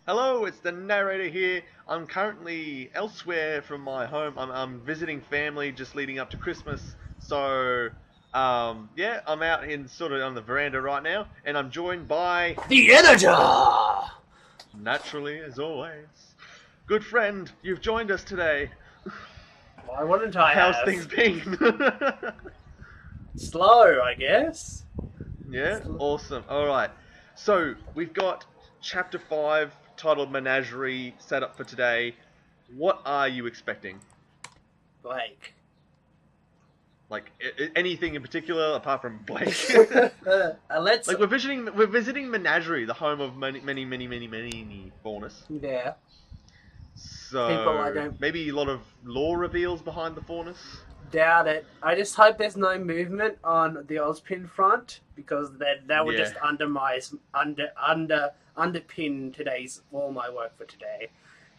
Hello, it's the narrator here. I'm currently elsewhere from my home. I'm visiting family just leading up to Christmas. So, yeah, I'm out in sort of on the veranda right now, and I'm joined by, The editor! naturally as always, good friend. You've joined us today. Why wouldn't I How's have? things been? Slow, I guess. Yeah, awesome. All right, so we've got chapter 5 titled Menagerie set up for today. What are you expecting? Blake. Like anything in particular apart from Blake? Let's... Like we're visiting Menagerie, the home of many faunus. Yeah. People I So don't... maybe a lot of lore reveals behind the faunus. Doubt it. I just hope there's no movement on the Ozpin front, because that would just underpin today's all my work for today.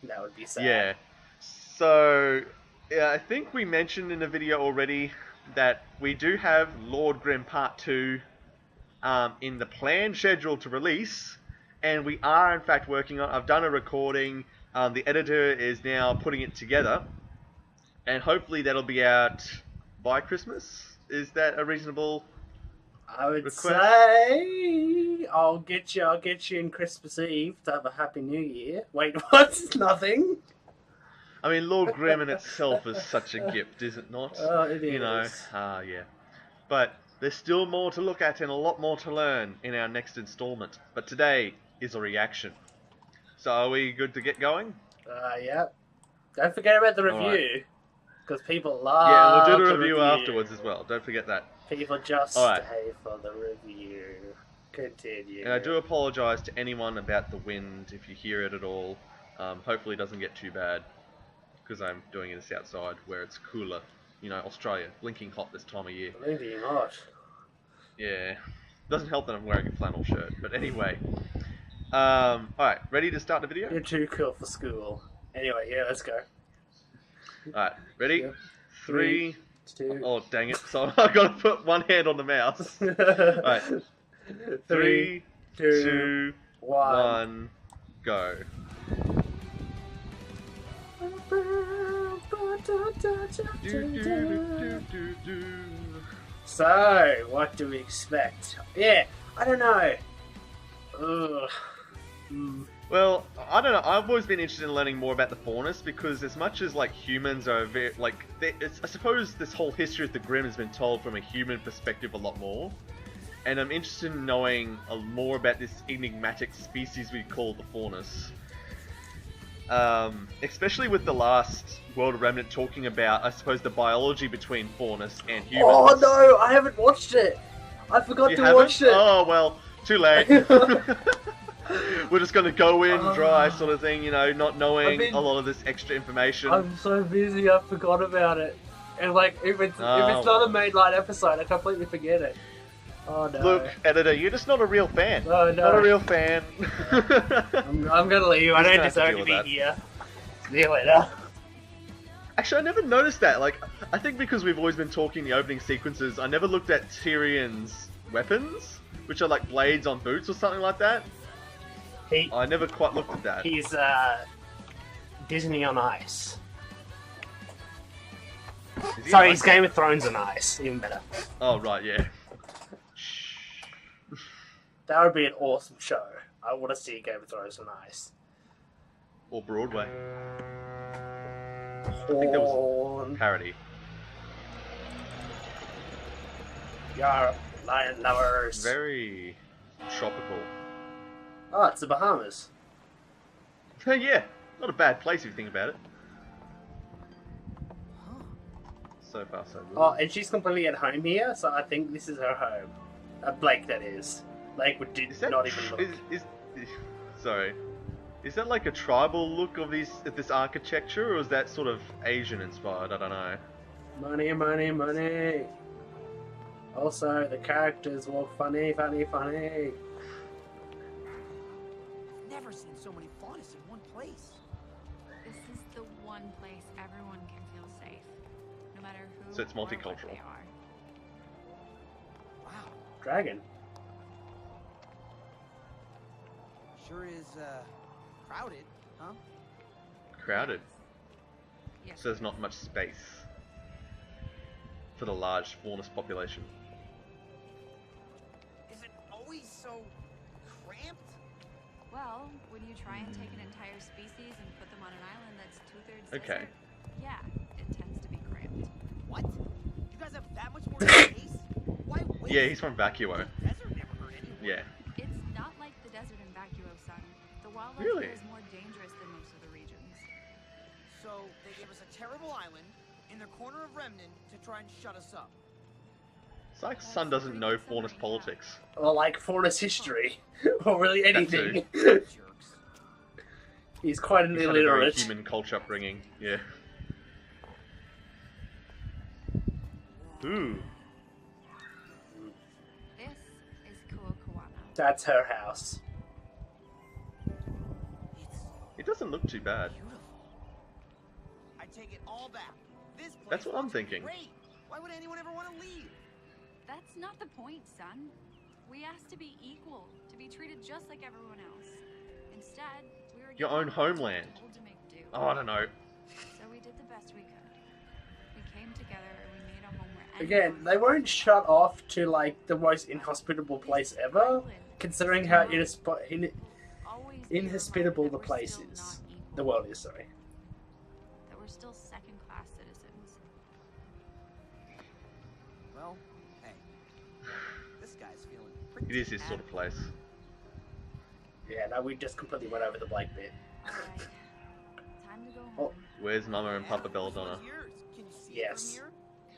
That would be sad. Yeah. So yeah, I think we mentioned in the video already that we do have Lord Grim Part 2 in the planned schedule to release, and we are in fact working on. I've done a recording. The editor is now putting it together, and hopefully that'll be out by Christmas. Is that a reasonable I would request? say I'll get you in Christmas Eve to have a Happy New Year. Wait, what? Nothing? I mean, Lord Grim in itself is such a gift, is it not? Oh, it is. You know, yeah. But there's still more to look at and a lot more to learn in our next installment. But today is a reaction. So are we good to get going? Yeah. Don't forget about the review, because people love. Yeah, we'll do the review afterwards as well. Don't forget that. People just stay for the review. Continue. And I do apologise to anyone about the wind if you hear it at all. Hopefully it doesn't get too bad, because I'm doing this outside where it's cooler. You know, Australia, blinking hot this time of year. Blinking hot. Yeah. Doesn't help that I'm wearing a flannel shirt. But anyway. Alright, ready to start the video? You're too cool for school. Anyway, yeah, let's go. Alright, ready? Yep. 3, 2. Oh, dang it. So I've got to put one hand on the mouse. Alright. 3, 2, 1, go. So, what do we expect? Yeah, I don't know. Ugh. Well, I don't know. I've always been interested in learning more about the faunus, because as much as like humans are very, like, I suppose this whole history of the Grimm has been told from a human perspective a lot more, and I'm interested in knowing more about this enigmatic species we call the faunus. Especially with the last World Remnant talking about, I suppose, the biology between faunus and humans. Oh no, I haven't watched it. I forgot to watch it. Oh well, too late. We're just going to go in dry sort of thing, you know, not knowing a lot of this extra information. I'm so busy, I forgot about it. And like, if it's not a mainline episode, I completely forget it. Oh no. Look, editor, you're just not a real fan. Oh, no. Not a real fan. I'm gonna leave. I don't deserve to be here. See you later. Actually, I never noticed that. Like, I think because we've always been talking the opening sequences, I never looked at Tyrion's weapons, which are like blades on boots or something like that. I never quite looked at that. He's Disney on Ice. Sorry, he's Game of Thrones on Ice. Even better. Oh, right, yeah. That would be an awesome show. I want to see Game of Thrones on Ice. Or Broadway. I think that was a parody. Yar, lion lovers. Very tropical. Oh, it's the Bahamas. Yeah, not a bad place if you think about it. So far, so good. Oh, and she's completely at home here, so I think this is her home. Blake, that is. Blake would not even look. Sorry. Is that like a tribal look of this architecture, or is that sort of Asian inspired? I don't know. Money, money, money. Also, the characters were funny. Never seen so many faunus in one place. This is the one place everyone can feel safe, no matter who. So it's multicultural. Or what they are. Wow, Dragon. sure is Crowded, huh? Crowded. Yes. So there's not much space for the large faunus population. Is it always so cramped? Well, when you try and take an entire species and put them on an island that's 2/3 Okay. desert, yeah, it tends to be cramped. What? You guys have that much more space? Why waste? Yeah, he's from Vacuo. The desert never hurt anyone. Yeah. It's not like the desert in Vacuo, son. The wildlife Really? here is more dangerous than most of the regions. So they gave us a terrible island in the corner of Remnant to try and shut us up. Sykes' son doesn't know faunus politics. Or like faunus history. Or really That anything. Jerks. He's quite an He's had a very illiterate. human culture upbringing. Yeah. Ooh. This is Kuokawana. That's her house. It's It doesn't look too bad. beautiful. I take it all back. This place That's what I'm looks thinking. Great. Why would anyone ever want to leave? That's not the point, son. We asked to be equal, to be treated just like everyone else. Instead, we were Your given own homeland. told to make do. Oh, I don't know. So we did the best we could. We came together and we made a home where Again, anyone they weren't shut off to like the most inhospitable place ever, considering how always inhospitable the place still is. not equal, The world is, sorry. that we're still second-class citizens. Well, hey, this guy's feeling pretty It is his sort of place. Yeah, no, we just completely went over the blank bit. Alright. Time to go Oh. home. Where's Mama and Papa Which Belladonna? one's yours? Can you see it Yes. from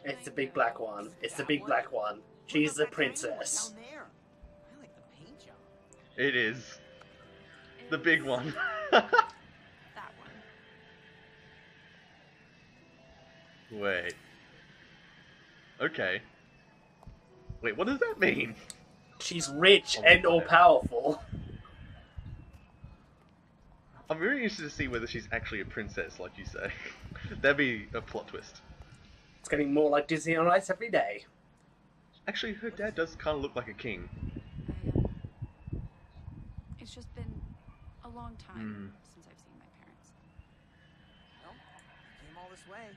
here? It's the big black one. It's the big black one. What She's the about that tiny one princess. down there? I like the paint job. It is. The big one. That one. Wait. Okay. Wait, what does that mean? She's rich Oh, and all whatever. powerful. I'm very interested to see whether she's actually a princess, like you say. That'd be a plot twist. It's getting more like Disney on Ice every day. Actually, her dad does kind of look like a king. It's just been a long time since I've seen my parents. Well, you came all this way.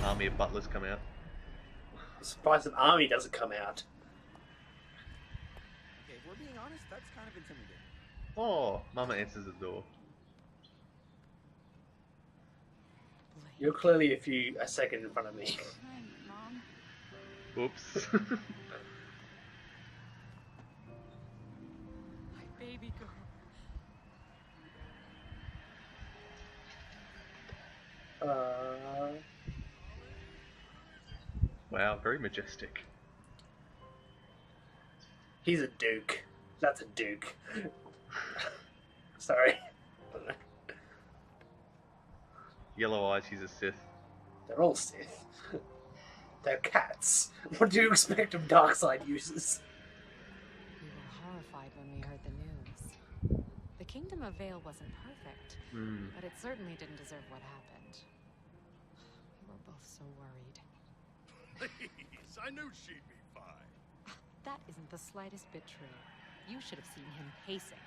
Army of butlers come out. I'm surprised an army doesn't come out. Okay, if we're being honest, that's kind of intimidating. Oh, Mama answers the door. You're clearly a second in front of me. Hi, Mom. Oops. My baby girl. Wow, very majestic. He's a duke. That's a duke. Sorry. Yellow eyes, he's a Sith. They're all Sith. They're cats. What do you expect of Darkseid users? We were horrified when we heard the news. The Kingdom of Vale wasn't perfect, but it certainly didn't deserve what happened. We were both so worried. Please, I knew she'd be fine. That isn't the slightest bit true. You should have seen him pacing.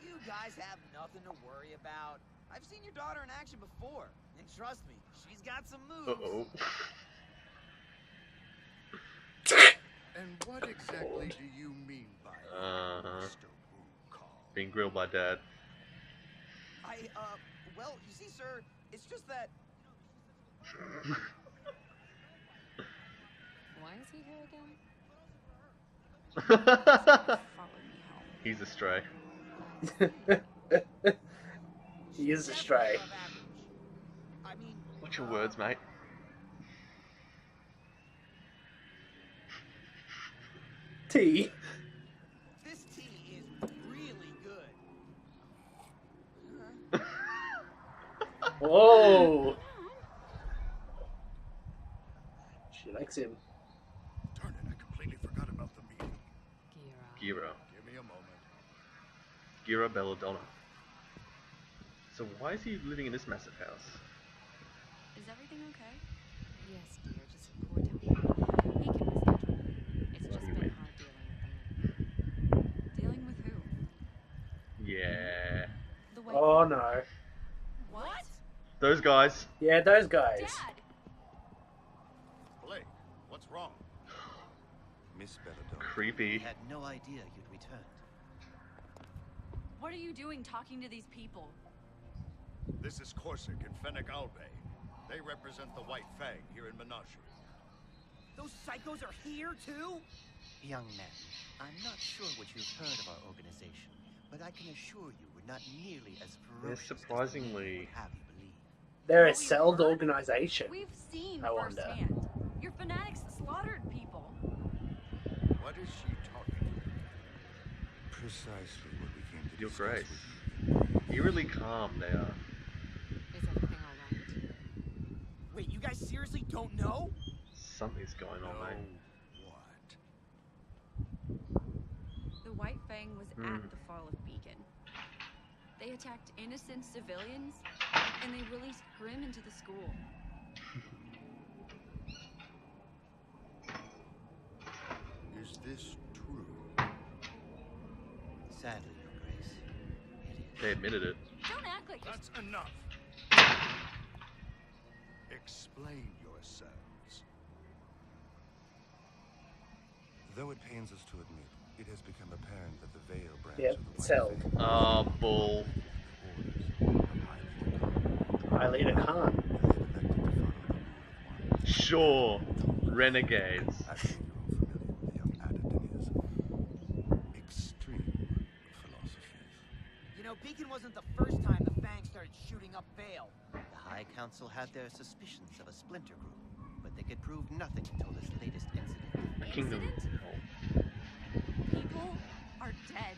You guys have nothing to worry about. I've seen your daughter in action before, and trust me, she's got some moves. Uh-oh. And what exactly do you mean by that, Uh-huh. Mr. Wu-Kong? Being grilled by Dad. Well, you see, sir, it's just that, Why is he here again? Followed me home. He's a stray. He is a stray. above average. I mean, Watch your words, mate. Tea. this tea is really good. Whoa. She likes him. Darn it, I completely forgot about the meeting. Gira. Gira. Give me a moment. Gira Belladonna. So why is he living in this massive house? Is everything okay? Yes, dear, just poor Tony. He can reschedule. It's just been hard dealing with them. Dealing with who? Yeah. The White Oh Fang. no. What? Those guys. Yeah, those guys. Dad! Blake, what's wrong? Miss Belladonna. Creepy. had no idea you'd returned. What are you doing talking to these people? This is Corsic and Menagarie. They represent the White Fang here in Menagerie. Those psychos are here too? Young man, I'm not sure what you've heard of our organization, but I can assure you we're not nearly as ferocious as the surprisingly- name would have you believe. They're a What we've celled heard? organization. We've seen I wonder. firsthand. Your fanatics slaughtered people. What is she talking about? Precisely what we came to Your discuss Grace. with you. Eerily calm they are. Is everything alright? Wait, you guys seriously don't know? Something's going on, mate. What? The White Fang was Hmm. at the fall of Beacon. They attacked innocent civilians, and they released Grimm into the school. Is this true? Sadly, Your Grace, it is. They admitted it. Don't act like That's enough. Explain yourselves. Though it pains us to admit, it has become apparent that the Veil branch Yep, of the White celled. Fang Ah, bull. orders of High Leader Khan, High Leader Khan. and they've elected to follow the rule of one. Sure. Renegades. I think you're all familiar with the young adept in his extreme philosophies. You know, Beacon wasn't the first time the Fangs started shooting up Vale. The High Council had their suspicions of a splinter group, but they could prove nothing until this latest incident. A kingdom. Incident? People are dead.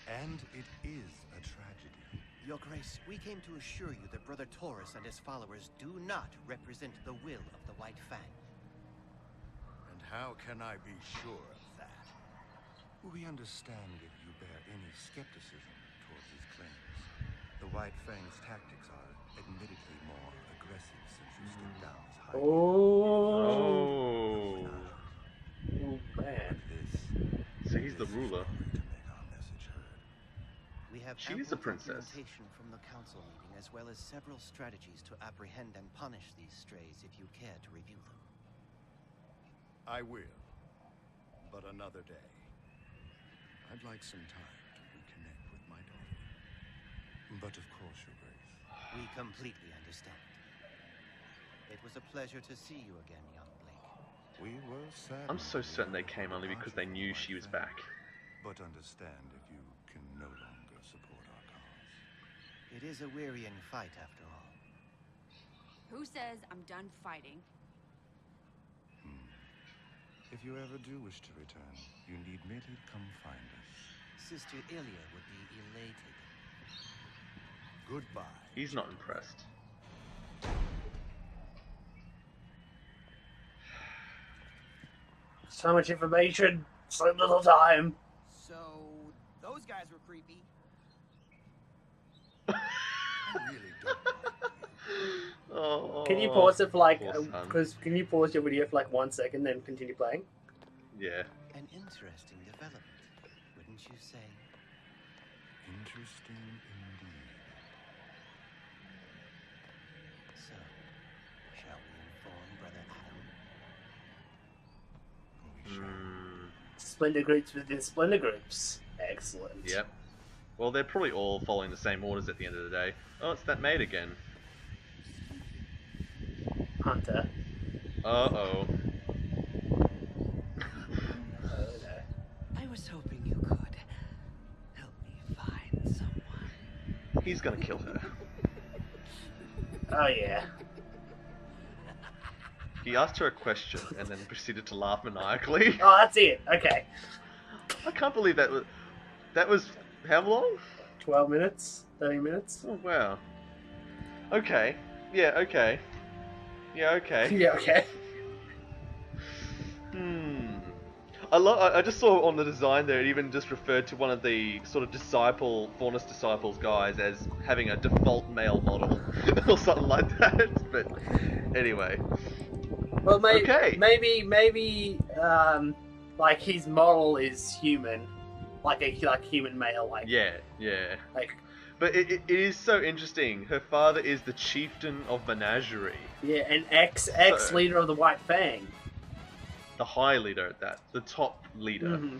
And it is a tragedy. Your Grace, we came to assure you that Brother Taurus and his followers do not represent the will of the White Fang. And how can I be sure of that? We understand if you bear any skepticism towards his claims. The White Fang's tactics are admittedly more aggressive since you stepped down as High Leader. Oh. Oh man. This So he's the is ruler. only to make our message heard. We have She is ample a princess. documentation from the council meeting, as well as several strategies to apprehend and punish these strays if you care to review them. I will. But another day. I'd like some time to reconnect with my daughter. But of course, Your Grace. We completely understand. It was a pleasure to see you again, young Blake. We were sad. I'm so certain they came only because they knew she was back. But understand if you can no longer support our cause. It is a wearying fight, after all. Who says I'm done fighting? If you ever do wish to return, you need merely come find us. Sister Ilya would be elated. Goodbye. He's not impressed. So much information, so little time. So, those guys were creepy. I really don't like you. Oh. Can you pause it for like, poor son. because can you pause your video for like 1 second, then continue playing? Yeah. An interesting development, wouldn't you say? Interesting indeed. So, shall we inform Brother Adam? We shall. Splinter groups within splinter groups. Excellent. Yep. Well, they're probably all following the same orders at the end of the day. Oh, it's that maid again. Hunter. Uh-oh. Oh no. I was hoping you could help me find someone. He's gonna kill her. Oh yeah. He asked her a question and then proceeded to laugh maniacally. Oh, that's it. Okay. I can't believe that was... That was... How long? 12 minutes? 30 minutes? Oh, wow. Okay. Yeah, okay. Yeah, okay. Yeah, okay. I just saw on the design there, it even just referred to one of the sort of Faunus Disciples guys as having a default male model or something like that. But anyway. Well, Okay. maybe, like his model is human, like a human male, like Yeah. like. But it is so interesting. Her father is the chieftain of Menagerie. Yeah, an ex leader of the White Fang. The high leader at that. The top leader. Mm-hmm.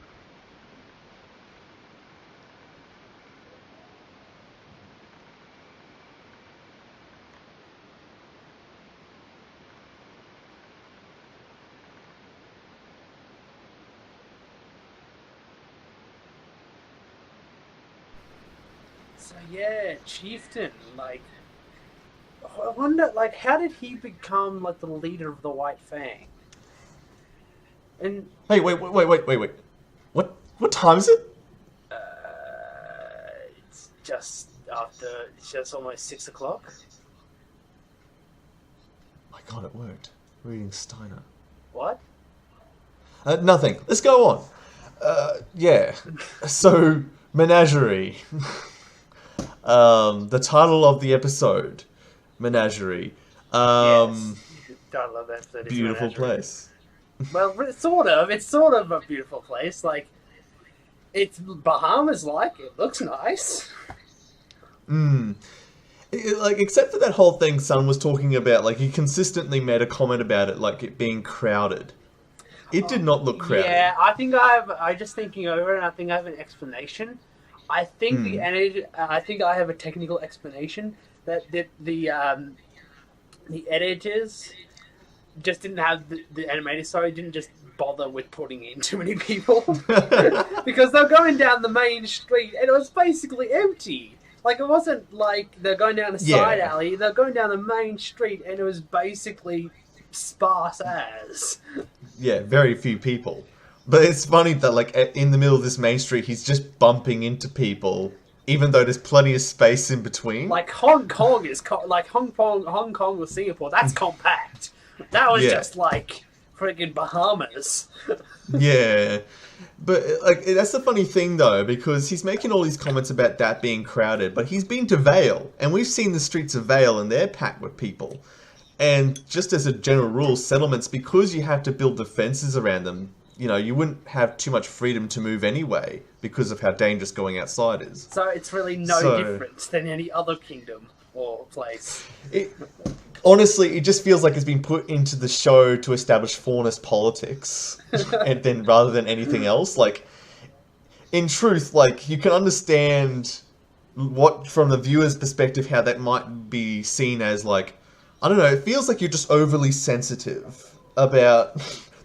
So yeah, chieftain, like, I wonder, like, how did he become like the leader of the White Fang? And Hey, wait. What time is it? it's just after. It's just almost 6 o'clock. My God, it worked. Reading Steiner. What? Nothing. Let's go on. Yeah. So, Menagerie. The title of the episode, Menagerie. Yes. I love that episode. It's Beautiful Menagerie. place. Well, it's sort of. It's sort of a beautiful place. Like, it's Bahamas-like. It looks nice. Like, except for that whole thing Son was talking about, like, he consistently made a comment about it, like, it being crowded. It did not look crowded. Yeah, I'm just thinking over it, and I think I have an explanation. I think I think I have a technical explanation that the editors just didn't have the animators, didn't just bother with putting in too many people because they're going down the main street and it was basically empty. Like, it wasn't like they're going down a side alley; they're going down the main street and it was basically sparse as. Yeah, very few people. But it's funny that, like, in the middle of this main street, he's just bumping into people, even though there's plenty of space in between. Like, Hong Kong is like Hong Kong or Singapore. That's compact. That was just like freaking Bahamas. Yeah, but like that's the funny thing though, because he's making all these comments about that being crowded, but he's been to Vale, and we've seen the streets of Vale, and they're packed with people. And just as a general rule, settlements, because you have to build the fences around them, you know, you wouldn't have too much freedom to move anyway because of how dangerous going outside is. So it's really no different than any other kingdom or place. Honestly, it just feels like it's been put into the show to establish faunist politics, and then rather than anything else. Like, in truth, like, you can understand what, from the viewer's perspective, how that might be seen as, like, I don't know, it feels like you're just overly sensitive about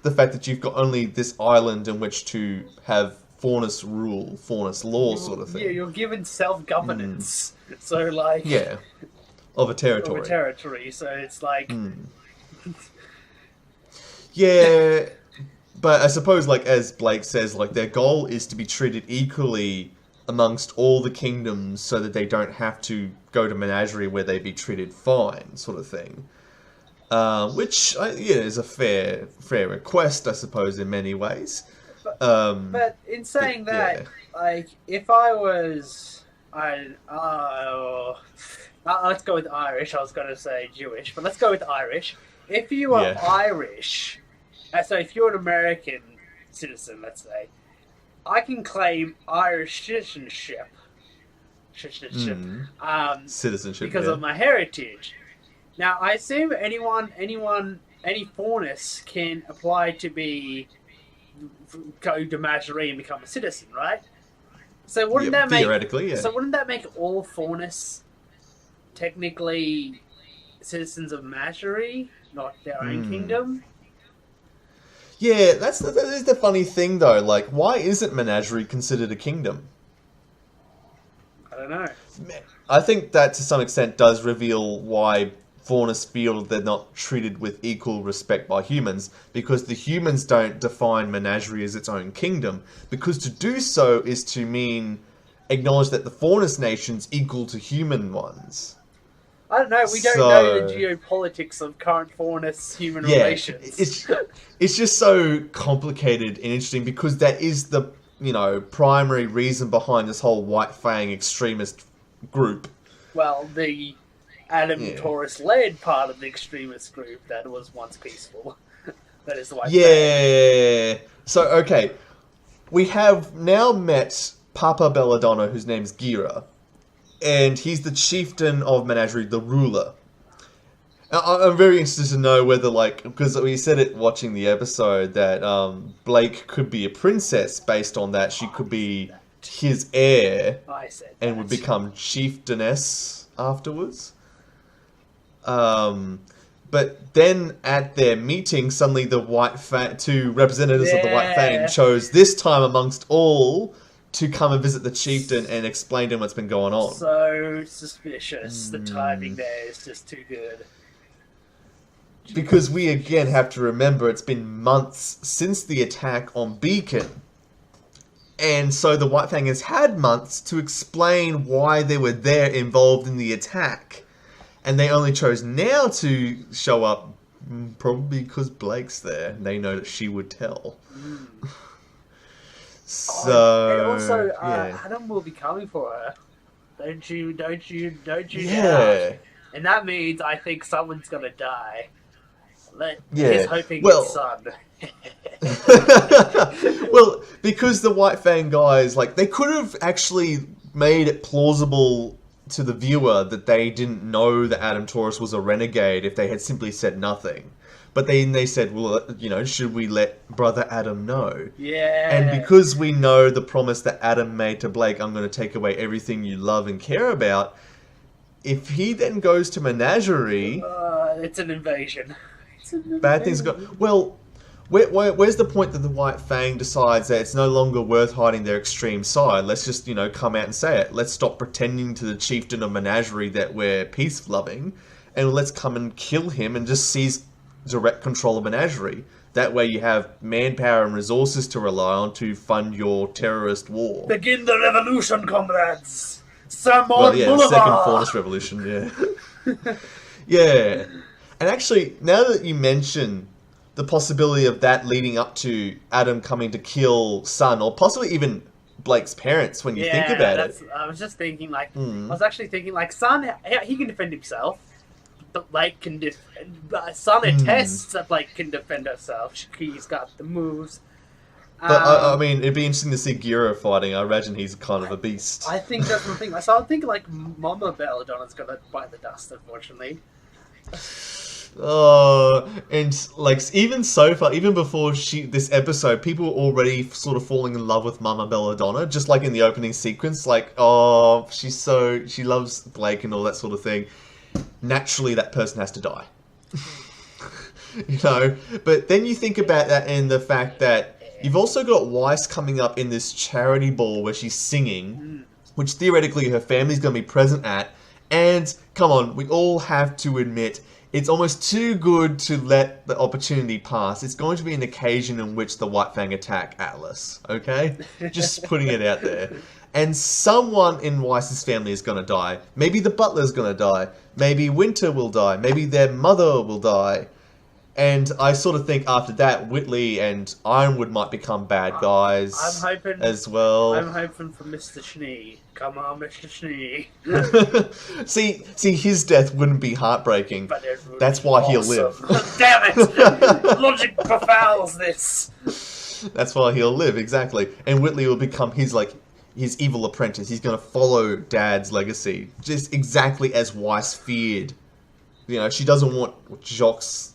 the fact that you've got only this island in which to have faunist rule, faunist law sort of thing. Yeah, you're given self-governance. So, like... Yeah. Of a territory. So it's like... Yeah, but I suppose, like, as Blake says, like, their goal is to be treated equally amongst all the kingdoms so that they don't have to go to Menagerie where they be treated fine, sort of thing. Which, is a fair request, I suppose, in many ways. But in saying that, like, if I was... let's go with Irish. I was going to say Jewish, but let's go with Irish. If you are Irish, so if you're an American citizen, let's say, I can claim Irish citizenship. Citizenship, because of my heritage. Now, I assume any faunus can apply to go to Menagerie and become a citizen, right? So wouldn't that make theoretically, So wouldn't that make all faunus technically citizens of Menagerie, not their own kingdom? Yeah, that is the funny thing though. Like, why isn't Menagerie considered a kingdom? I don't know. I think that to some extent does reveal why faunus feel they're not treated with equal respect by humans, because the humans don't define Menagerie as its own kingdom, because to do so is to acknowledge that the faunus nation's equal to human ones. I don't know, we don't know the geopolitics of current faunus-human relations. It's just so complicated and interesting, because that is the, primary reason behind this whole White Fang extremist group. Well, the Adam Taurus-led part of the extremist group that was once peaceful. That is the White Fang. So, okay. we have now met Papa Belladonna, whose name's Gira, and he's the chieftain of Menagerie, the ruler. I'm very interested to know whether, like, because we said it watching the episode that Blake could be a princess based on that. She could be his heir and would become chieftainess afterwards. But then at their meeting, suddenly the two representatives of the White Fang chose this time amongst all to come and visit the chieftain and explain to him what's been going on. So suspicious. The timing there is just too good. Because we again have to remember it's been months since the attack on Beacon. And so the White Fang has had months to explain why they were there involved in the attack. And they only chose now to show up probably because Blake's there. And they know that she would tell. So... and also, Adam will be coming for her. Don't you doubt. And that means I think someone's gonna die. He's hoping it's Son. Well, because the White Fang guys, like, they could have actually made it plausible to the viewer that they didn't know that Adam Taurus was a renegade if they had simply said nothing. But they said, well, should we let Brother Adam know? Yeah. And because we know the promise that Adam made to Blake, I'm going to take away everything you love and care about, if he then goes to Menagerie... it's an invasion. Bad things go... Well, where's the point that the White Fang decides that it's no longer worth hiding their extreme side? Let's just, come out and say it. Let's stop pretending to the chieftain of Menagerie that we're peace-loving, and let's come and kill him and just seize direct control of Menagerie. That way you have manpower and resources to rely on to fund your terrorist war. Begin the revolution, comrades! Sermon Boulevard! Second Faunus Revolution, yeah. Yeah. And actually, now that you mention the possibility of that leading up to Adam coming to kill Son, or possibly even Blake's parents, when you think about it. I was just thinking, I was actually thinking, Son, he can defend himself. But Blake can Son attests that Blake can defend herself. He's got the moves. But, I mean, it'd be interesting to see Gira fighting. I imagine he's kind of a beast. I think that's the thing. So I think, Mama Belladonna's gonna bite the dust, unfortunately. Oh, and even so far, even before this episode, people were already sort of falling in love with Mama Belladonna, just like in the opening sequence, she loves Blake and all that sort of thing. Naturally, that person has to die. But then you think about that and the fact that you've also got Weiss coming up in this charity ball where she's singing, which theoretically her family's going to be present at, and come on, we all have to admit, it's almost too good to let the opportunity pass. It's going to be an occasion in which the White Fang attack Atlas, okay? Just putting it out there. And someone in Weiss's family is going to die. Maybe the butler's going to die. Maybe Winter will die. Maybe their mother will die. And I sort of think after that, Whitley and Ironwood might become bad guys as well. I'm hoping for Mr. Schnee. Come on, Mr. Schnee. see, his death wouldn't be heartbreaking. But that's why he'll live. Damn it! Logic befouls this. That's why he'll live, exactly. And Whitley will become his evil apprentice. He's going to follow Dad's legacy, just exactly as Weiss feared. She doesn't want Jacques'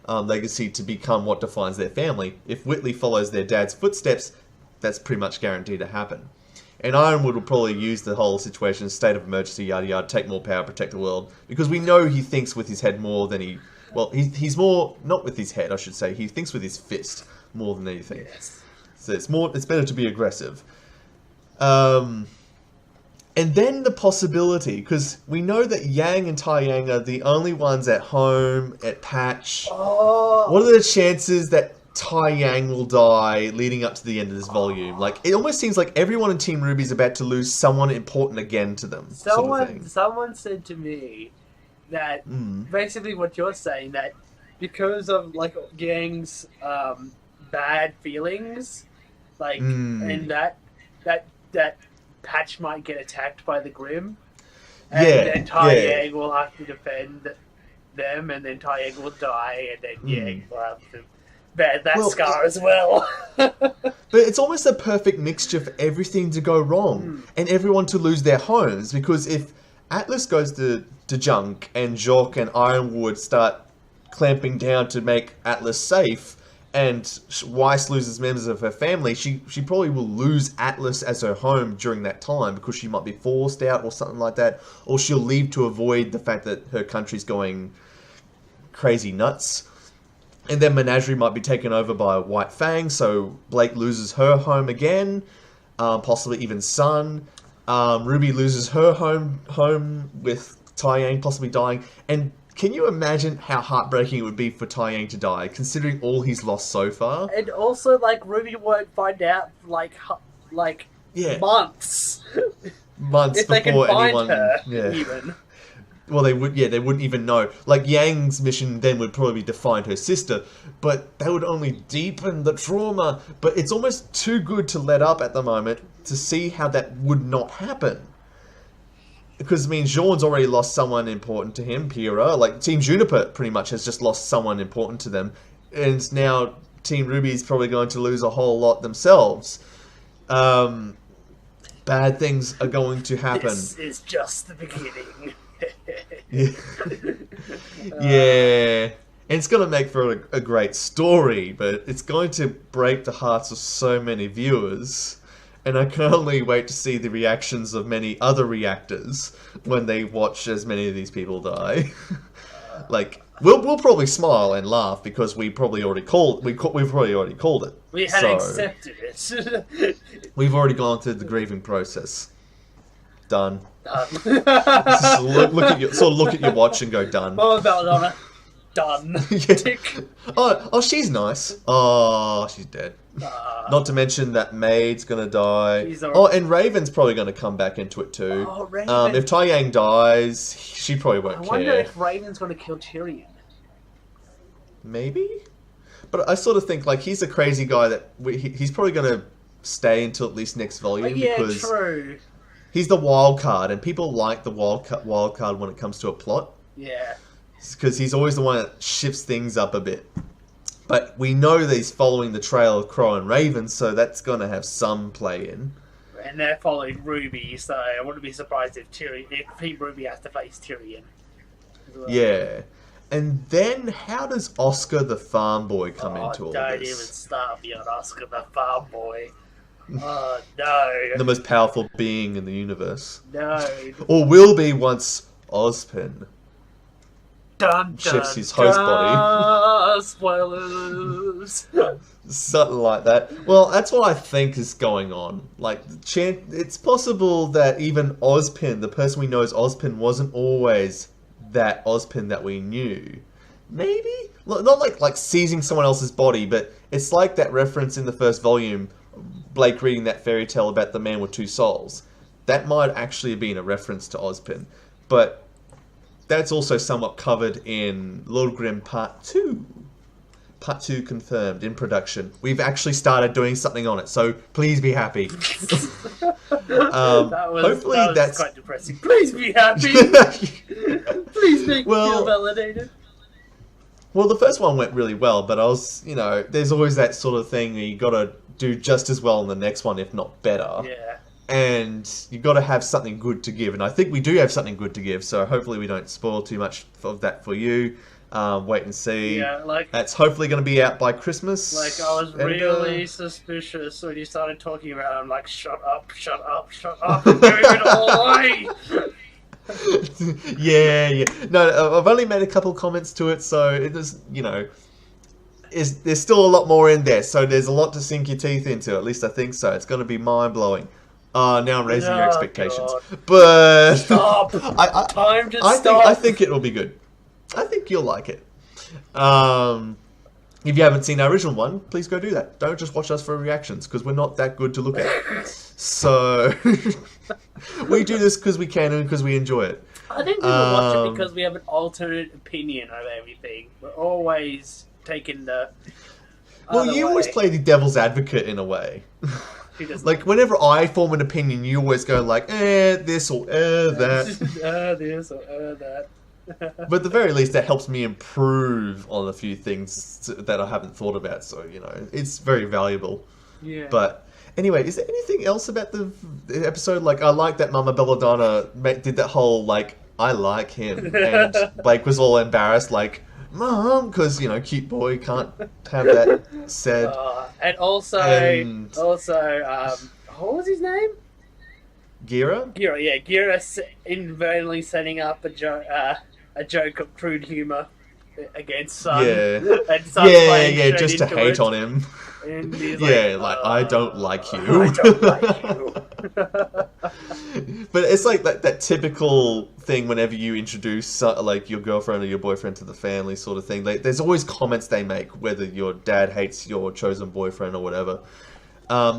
legacy to become what defines their family. If Whitley follows their dad's footsteps, that's pretty much guaranteed to happen. And Ironwood will probably use the whole situation, state of emergency, yada yada, take more power, protect the world, because we know he thinks with his head more than he's more, not with his head, I should say, he thinks with his fist more than anything. Yes. So it's better to be aggressive. And then the possibility, because we know that Yang and Tai Yang are the only ones at home, at Patch. Oh. What are the chances that Tai Yang will die leading up to the end of this volume? It almost seems like everyone in Team RWBY is about to lose someone important again to them. Someone said to me that basically what you're saying, that because of Yang's bad feelings, and that Patch might get attacked by the Grim, and then Tai Yang will have to defend them, and then Tai Yang will die, and then Yang will have to bear that scar as well. But it's almost a perfect mixture for everything to go wrong and everyone to lose their homes. Because if Atlas goes to junk and Jock and Ironwood start clamping down to make Atlas safe, and Weiss loses members of her family, she probably will lose Atlas as her home during that time because she might be forced out or something like that, or she'll leave to avoid the fact that her country's going crazy nuts. And then Menagerie might be taken over by White Fang, so Blake loses her home again, possibly even Sun. Ruby loses her home with Tai Yang possibly dying, and can you imagine how heartbreaking it would be for Tai Yang to die, considering all he's lost so far? And also, like, Ruby won't find out, like months. Months if they can before find anyone... her, yeah. even. Well, they wouldn't even know. Like, Yang's mission then would probably be to find her sister, but that would only deepen the trauma. But it's almost too good to let up at the moment to see how that would not happen. Because, I mean, Jean's already lost someone important to him, Pyrrha. Like, Team Juniper pretty much has just lost someone important to them. And now Team RWBY is probably going to lose a whole lot themselves. Bad things are going to happen. This is just the beginning. Yeah. Yeah. And it's going to make for a great story, but it's going to break the hearts of so many viewers. And I can only wait to see the reactions of many other reactors when they watch as many of these people die. Like, we'll probably smile and laugh because we probably already called we've probably already called it. We had accepted it. We've already gone through the grieving process. Done. Look at your watch and go done. Mama Belladonna. Done. Yeah. Tick. Oh, she's nice. Oh, she's dead. Not to mention that Maid's gonna die. Oh, and Raven's probably gonna come back into it too. Oh, Raven. If Tai Yang dies, she probably won't care. I wonder if Raven's gonna kill Tyrion. Maybe? But I sort of think, like, he's a crazy guy that he's probably gonna stay until at least next volume. Yeah, because true. He's the wild card, and people like the wild card when it comes to a plot. Yeah. Because he's always the one that shifts things up a bit. But we know that he's following the trail of Crow and Raven, so that's going to have some play in. And they're following Ruby, so I wouldn't be surprised if Team RWBY has to face Tyrion. Well. Yeah. And then, how does Oscar the Farm Boy come into all don't this? even start me on Oscar the Farm Boy. Oh, no. The most powerful being in the universe. No. Or will be once Ozpin Dun, shifts his host body. Spoilers. Something like that. Well, that's what I think is going on. Like, it's possible that even Ozpin, the person we know as Ozpin, wasn't always that Ozpin that we knew. Maybe? Not like seizing someone else's body, but it's like that reference in the first volume, Blake reading that fairy tale about the man with two souls. That might actually have been a reference to Ozpin. But that's also somewhat covered in Lord Grimm Part 2. Part 2 confirmed, in production. We've actually started doing something on it, so please be happy. Hopefully that's quite depressing. Please be happy! Please make me feel validated. Well, the first one went really well, but there's always that sort of thing where you gotta do just as well in the next one, if not better. Yeah. And you've got to have something good to give, and I think we do have something good to give, so hopefully we don't spoil too much of that for you. Wait and see. Yeah, that's hopefully going to be out by Christmas. Like, I was really suspicious when you started talking about it. I'm like, shut up, I'm doing it all away! Yeah. No, I've only made a couple comments to it, so it is, there's still a lot more in there, so there's a lot to sink your teeth into, at least I think so. It's going to be mind-blowing. Now I'm raising your expectations. God. But stop. I think it'll be good. I think you'll like it. If you haven't seen our original one, please go do that. Don't just watch us for reactions, because we're not that good to look at. So we do this because we can and because we enjoy it. I think we will watch it because we have an alternate opinion of everything. We're always taking the Well, you always play the devil's advocate in a way. Like, whenever I form an opinion, you always go like, this or that. This or that. But at the very least, that helps me improve on a few things that I haven't thought about. So, you know, it's very valuable. Yeah. But anyway, is there anything else about the episode? Like, I like that Mama Belladonna did that whole, like, I like him. And Blake was all embarrassed, like, Mom, because, you know, cute boy can't have that said. And also, what was his name? Gira? Gira inadvertently setting up a joke of crude humour against Sun. Yeah. And Sun just to hate on him. And he's I don't like you. I don't like you. But it's like that typical thing whenever you introduce like your girlfriend or your boyfriend to the family sort of thing. Like, there's always comments they make, whether your dad hates your chosen boyfriend or whatever.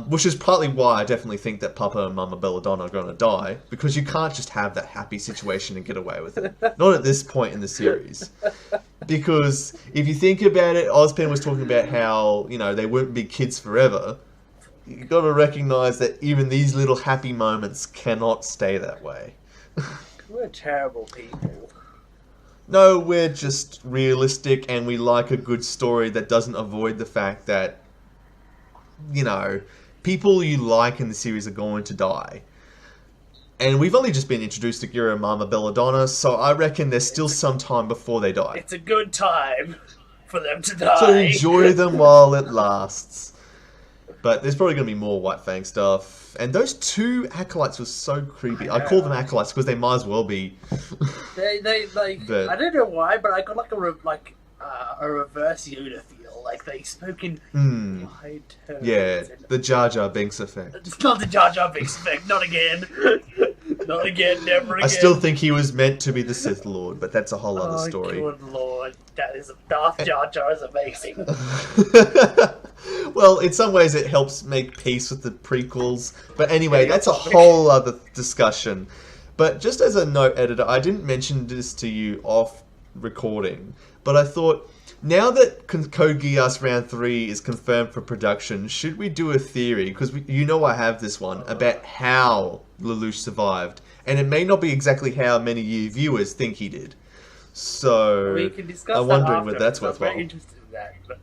Which is partly why I definitely think that Papa and Mama Belladonna are going to die, because you can't just have that happy situation and get away with it. Not at this point in the series. Because if you think about it, Ozpin was talking about how, you know, they won't be kids forever. You've got to recognise that even these little happy moments cannot stay that way. We're terrible people. No, we're just realistic, and we like a good story that doesn't avoid the fact that, you know, people you like in the series are going to die. And we've only just been introduced to Gira and Mama Belladonna, so I reckon there's still some time before they die. It's a good time for them to die. So enjoy them while it lasts. But there's probably going to be more White Fang stuff. And those two acolytes were so creepy. I call them acolytes because they might as well be. They I don't know why, but I got like a reverse Yoda feel. Like they spoke in high tones. Yeah, the Jar Jar Binks effect. It's not the Jar Jar Binks effect. Not again. Not again. Never again. I still think he was meant to be the Sith Lord, but that's a whole other story. Good lord, that is Darth Jar Jar is amazing. Well, in some ways it helps make peace with the prequels. But anyway, that's a whole other discussion. But just as a note, editor, I didn't mention this to you off recording, but I thought, now that Code Geass Round 3 is confirmed for production, should we do a theory? Because you know I have this one, about how Lelouch survived. And it may not be exactly how many you viewers think he did. So, we can discuss I'm wondering whether that's worthwhile. I'm very interested in that. But,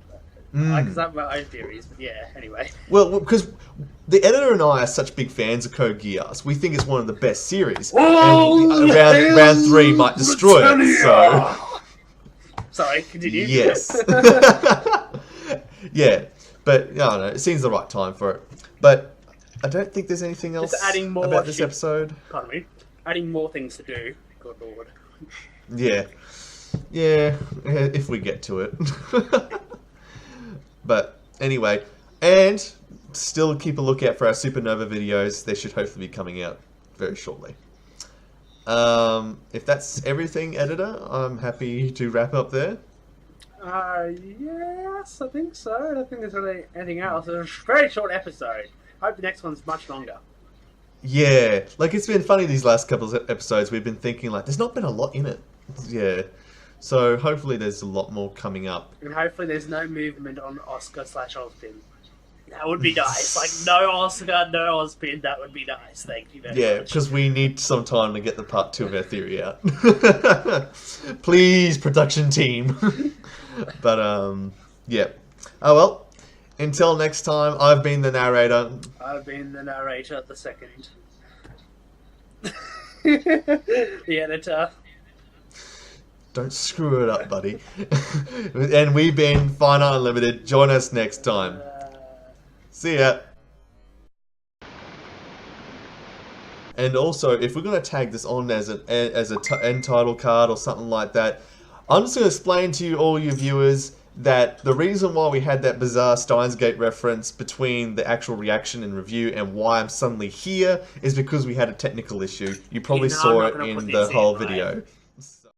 I have my own theories, but yeah, anyway. Well, because the editor and I are such big fans of Code Geass. We think it's one of the best series. Oh, and round 3 might destroy it, so... Sorry, continue. Yes. Yeah, but, I don't know, it seems the right time for it. But I don't think there's anything else adding more about this episode. Pardon me. Adding more things to do. Good lord. Yeah. Yeah, if we get to it. But anyway, and still keep a lookout for our Supernova videos. They should hopefully be coming out very shortly. If that's everything, editor, I'm happy to wrap up there. Yes, I think so. I don't think there's really anything else. It's a very short episode. I hope the next one's much longer. Yeah, like it's been funny these last couple of episodes. We've been thinking like, there's not been a lot in it. Yeah. So hopefully there's a lot more coming up. And hopefully there's no movement on Oscar/Ozpin. That would be nice. Like, no Oscar, no Ozpin, that would be nice. Thank you very much. Yeah, because we need some time to get the part 2 of our theory out. Please, production team. But, yeah. Oh well, until next time, I've been the narrator. I've been the narrator, the second. The editor. Don't screw it up, buddy. And we've been Finite Unlimited. Join us next time. See ya. And also, if we're going to tag this on as an end title card or something like that, I'm just going to explain to you, all your viewers, that the reason why we had that bizarre Steins Gate reference between the actual reaction and review and why I'm suddenly here is because we had a technical issue. You probably saw it in the whole video.